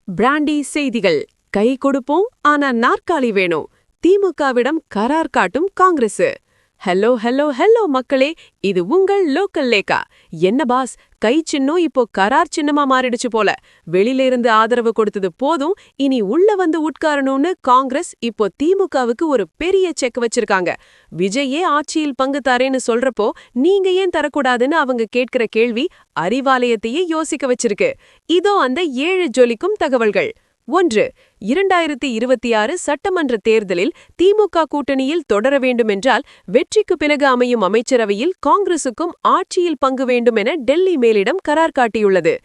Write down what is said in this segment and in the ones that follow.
Brandy செய்திகள். கை கொடுப்போம், ஆனா நாற்காலி வேணும். திமுகவிடம் கரார் காட்டும் காங்கிரஸ். ஹலோ ஹலோ ஹலோ மக்களே, இது உங்கள் லோக்கல் லேக்கா. என்ன பாஸ், கை சின்னம் இப்போ கரார் சின்னமா மாறிடுச்சு போல. வெளியில இருந்து ஆதரவு கொடுத்தது போதும், இனி உள்ள வந்து உட்காரணும்னு காங்கிரஸ் இப்போ திமுகவுக்கு ஒரு பெரிய செக் வச்சிருக்காங்க. விஜயே ஆட்சியில் பங்கு தரேன்னு சொல்றப்போ நீங்க ஏன் தரக்கூடாதுன்னு அவங்க கேட்கிற கேள்வி அறிவாலயத்தையே யோசிக்க வச்சிருக்கு. இதோ அந்த 7 ஜொலிக்கும் தகவல்கள். 1. 2026 சட்டமன்ற தேர்தலில் திமுக கூட்டணியில் தொடர வேண்டுமென்றால் வெற்றிக்கு பிறகு அமையும் அமைச்சரவையில் காங்கிரசுக்கும் ஆட்சியில் பங்கு வேண்டும் என டெல்லி மேலிடம் கரார் காட்டியுள்ளது.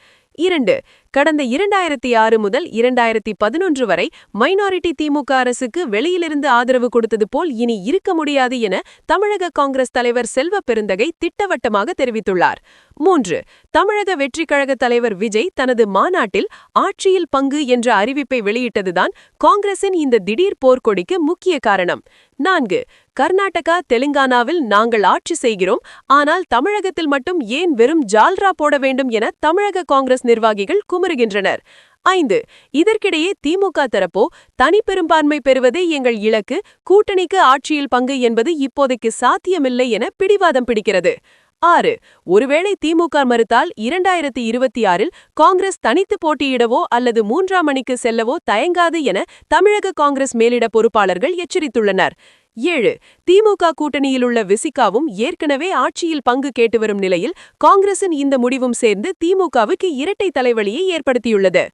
2. கடந்த 2006 முதல் 2011 வரை மைனாரிட்டி திமுக அரசுக்கு வெளியிலிருந்து ஆதரவு கொடுத்தது போல் இனி இருக்க முடியாது என தமிழக காங்கிரஸ் தலைவர் செல்வ பெருந்தகை திட்டவட்டமாக தெரிவித்துள்ளார். 3. தமிழக வெற்றிக் கழக தலைவர் விஜய் தனது மாநாட்டில் ஆட்சியில் பங்கு என்ற அறிவிப்பை வெளியிட்டதுதான் காங்கிரசின் இந்த திடீர் போர்க்கொடிக்கு முக்கிய காரணம். 4. கர்நாடகா, தெலுங்கானாவில் நாங்கள் ஆட்சி செய்கிறோம், ஆனால் தமிழகத்தில் மட்டும் ஏன் வெறும் ஜால்ரா போட வேண்டும் என தமிழக காங்கிரஸ் நிர்வாகிகள் குமுறுகின்றனர். 5. இதற்கிடையே திமுக தரப்போ தனிப்பெரும்பான்மை பெறுவதே எங்கள் இலக்கு, கூட்டணிக்கு ஆட்சியில் பங்கு என்பது இப்போதைக்கு சாத்தியமில்லை என பிடிவாதம் பிடிக்கிறது. 6. ஒருவேளை திமுக மறுத்தால் 2026 காங்கிரஸ் தனித்து போட்டியிடவோ அல்லது 3ஆம் அணிக்கு செல்லவோ தயங்காது என தமிழக காங்கிரஸ் மேலிட பொறுப்பாளர்கள் எச்சரித்துள்ளனர். 7. திமுக கூட்டணியிலுள்ள விசிகாவும் ஏற்கனவே ஆட்சியில் பங்கு கேட்டு வரும் நிலையில் காங்கிரசின் இந்த முடிவும் சேர்ந்து திமுகவுக்கு இரட்டை தலைவலியை ஏற்படுத்தியுள்ளது.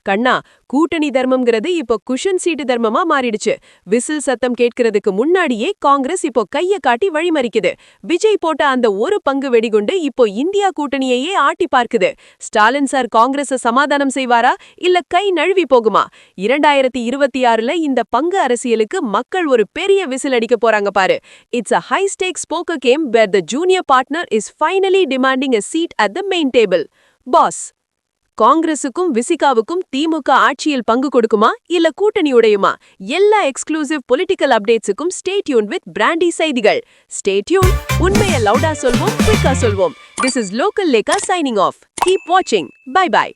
கண்ணா, கூட்டணி தர்மம்ங்கிறது இப்போ குஷன் சீட்டு தர்மமா மாறிடுச்சு. விசில் சத்தம் கேட்கிறதுக்கு முன்னாடியே காங்கிரஸ் இப்போ கைய காட்டி வழிமறிக்குது. விஜய் போட்ட அந்த ஒரு பங்கு வெடிகுண்டு இப்போ இந்தியா கூட்டணியையே ஆட்டி பார்க்குது. ஸ்டாலின் சார் காங்கிரஸ சமாதானம் செய்வாரா, இல்ல கை நழுவி போகுமா? 2026 இந்த பங்கு அரசியலுக்கு மக்கள் ஒரு பெரிய விசில் அடிக்க போறாங்க பாரு. It's a high stakes poker game where the junior partner is finally demanding a seat at the main table. Boss, காங்கிரசுக்கும் விசிகாவுக்கும் திமுக ஆட்சியில் பங்கு கொடுக்குமா இல்ல கூட்டணி உடையுமா? எல்லா எக்ஸ்க்ளூசிவ் பொலிட்டிக்கல் அப்டேட்ஸுக்கும் ஸ்டே டியூன் வித் பிராண்டி செய்திகள். Stay tune. உண்மையை லவுடா சொல்வோம், குயிக்கா சொல்வோம். This is Local Lekha signing off. Keep watching. Bye bye.